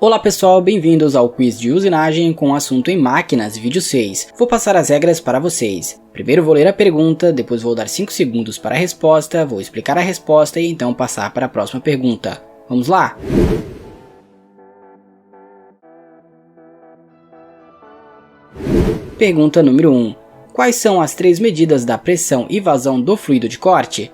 Olá pessoal, bem-vindos ao quiz de usinagem com assunto em máquinas, vídeo 6. Vou passar as regras para vocês. Primeiro vou ler a pergunta, depois vou dar 5 segundos para a resposta, vou explicar a resposta e então passar para a próxima pergunta. Vamos lá? Pergunta número 1. Quais são as 3 medidas da pressão e vazão do fluido de corte?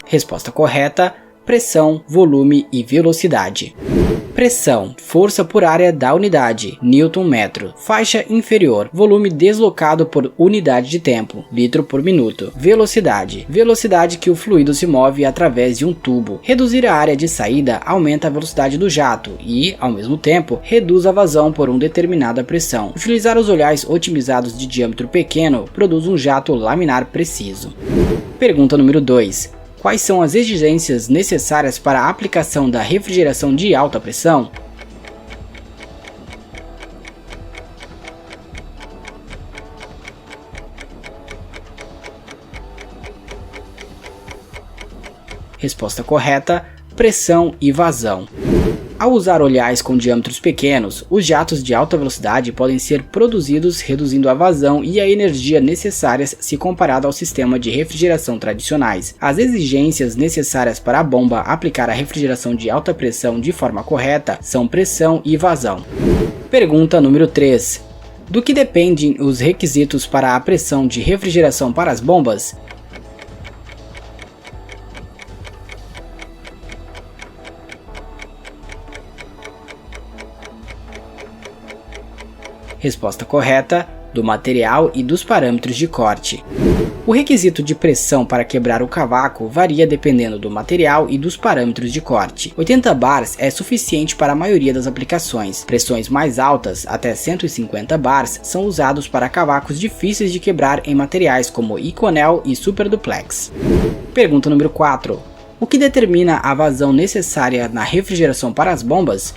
Resposta correta: pressão, volume e velocidade. Pressão, força por área da unidade, Newton-metro. Faixa inferior, volume deslocado por unidade de tempo, litro por minuto. Velocidade, velocidade que o fluido se move através de um tubo. Reduzir a área de saída aumenta a velocidade do jato e, ao mesmo tempo, reduz a vazão por uma determinada pressão. Utilizar os olhares otimizados de diâmetro pequeno produz um jato laminar preciso. Pergunta número 2. Quais são as exigências necessárias para a aplicação da refrigeração de alta pressão? Resposta correta: pressão e vazão. Ao usar olhares com diâmetros pequenos, os jatos de alta velocidade podem ser produzidos reduzindo a vazão e a energia necessárias se comparado ao sistema de refrigeração tradicionais. As exigências necessárias para a bomba aplicar a refrigeração de alta pressão de forma correta são pressão e vazão. Pergunta número 3. Do que dependem os requisitos para a pressão de refrigeração para as bombas? Resposta correta: do material e dos parâmetros de corte. O requisito de pressão para quebrar o cavaco varia dependendo do material e dos parâmetros de corte. 80 bars é suficiente para a maioria das aplicações. Pressões mais altas, até 150 bars, são usados para cavacos difíceis de quebrar em materiais como Inconel e Superduplex. Pergunta número 4. O que determina a vazão necessária na refrigeração para as bombas?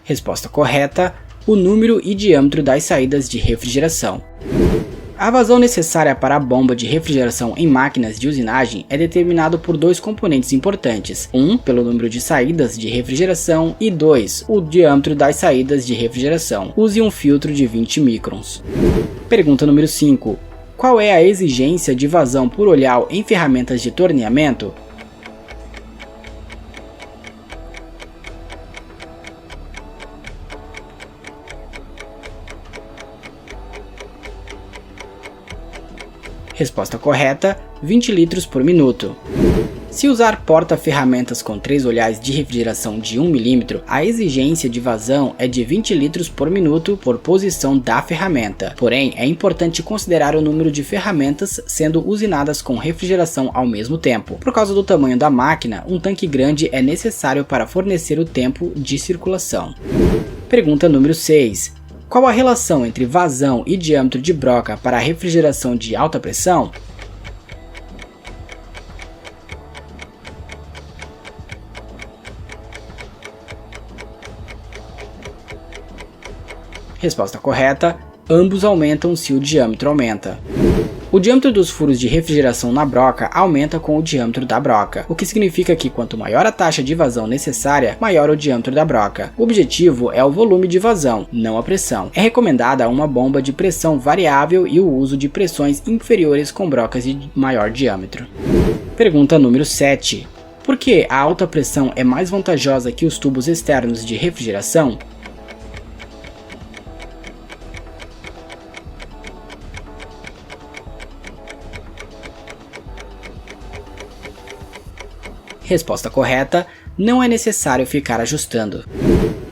Resposta correta: o número e diâmetro das saídas de refrigeração. A vazão necessária para a bomba de refrigeração em máquinas de usinagem é determinado por 2 componentes importantes. 1, pelo número de saídas de refrigeração e 2, o diâmetro das saídas de refrigeração. Use um filtro de 20 microns. Pergunta número 5. Qual é a exigência de vazão por olhar em ferramentas de torneamento? Resposta correta: 20 litros por minuto. Se usar porta-ferramentas com 3 olhares de refrigeração de 1 mm, a exigência de vazão é de 20 litros por minuto por posição da ferramenta. Porém, é importante considerar o número de ferramentas sendo usinadas com refrigeração ao mesmo tempo. Por causa do tamanho da máquina, um tanque grande é necessário para fornecer o tempo de circulação. Pergunta número 6. Qual a relação entre vazão e diâmetro de broca para a refrigeração de alta pressão? Resposta correta: ambos aumentam se o diâmetro aumenta. O diâmetro dos furos de refrigeração na broca aumenta com o diâmetro da broca, o que significa que quanto maior a taxa de vazão necessária, maior o diâmetro da broca. O objetivo é o volume de vazão, não a pressão. É recomendada uma bomba de pressão variável e o uso de pressões inferiores com brocas de maior diâmetro. Pergunta número 7. Por que a alta pressão é mais vantajosa que os tubos externos de refrigeração? Resposta correta: não é necessário ficar ajustando.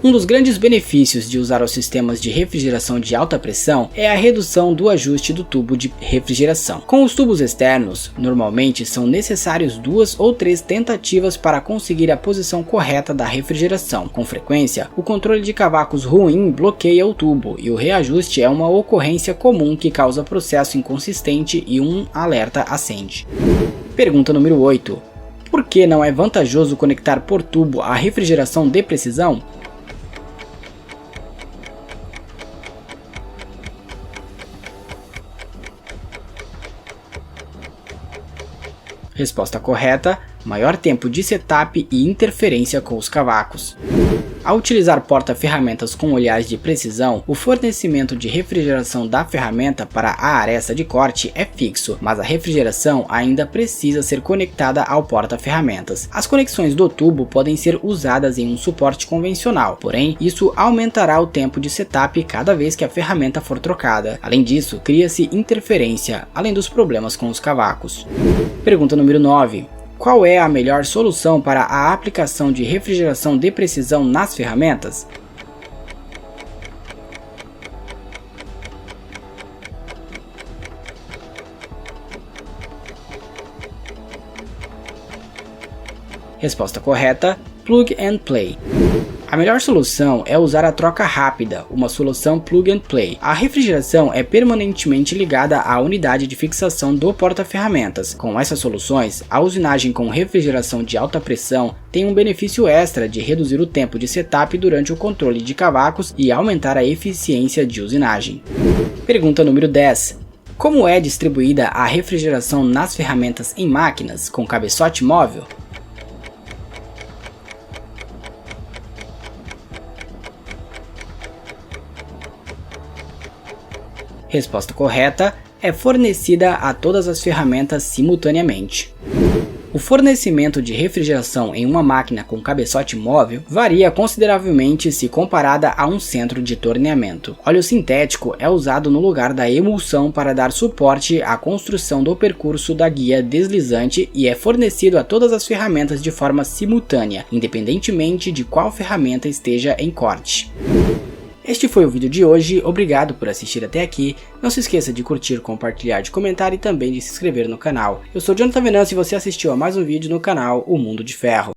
Um dos grandes benefícios de usar os sistemas de refrigeração de alta pressão é a redução do ajuste do tubo de refrigeração. Com os tubos externos, normalmente são necessários 2 ou 3 tentativas para conseguir a posição correta da refrigeração. Com frequência, o controle de cavacos ruim bloqueia o tubo e o reajuste é uma ocorrência comum que causa processo inconsistente e um alerta acende. Pergunta número 8. Por que não é vantajoso conectar por tubo a refrigeração de precisão? Resposta correta: maior tempo de setup e interferência com os cavacos. Ao utilizar porta-ferramentas com olhares de precisão, o fornecimento de refrigeração da ferramenta para a aresta de corte é fixo, mas a refrigeração ainda precisa ser conectada ao porta-ferramentas. As conexões do tubo podem ser usadas em um suporte convencional, porém isso aumentará o tempo de setup cada vez que a ferramenta for trocada. Além disso, cria-se interferência, além dos problemas com os cavacos. Pergunta número 9. Qual é a melhor solução para a aplicação de refrigeração de precisão nas ferramentas? Resposta correta: Plug and Play. A melhor solução é usar a troca rápida, uma solução Plug and Play. A refrigeração é permanentemente ligada à unidade de fixação do porta-ferramentas. Com essas soluções, a usinagem com refrigeração de alta pressão tem um benefício extra de reduzir o tempo de setup durante o controle de cavacos e aumentar a eficiência de usinagem. Pergunta número 10. Como é distribuída a refrigeração nas ferramentas em máquinas com cabeçote móvel? Resposta correta: é fornecida a todas as ferramentas simultaneamente. O fornecimento de refrigeração em uma máquina com cabeçote móvel varia consideravelmente se comparada a um centro de torneamento. Óleo sintético é usado no lugar da emulsão para dar suporte à construção do percurso da guia deslizante e é fornecido a todas as ferramentas de forma simultânea, independentemente de qual ferramenta esteja em corte. Este foi o vídeo de hoje, obrigado por assistir até aqui, não se esqueça de curtir, compartilhar, de comentar e também de se inscrever no canal. Eu sou Jonathan Venâncio e você assistiu a mais um vídeo no canal O Mundo de Ferro.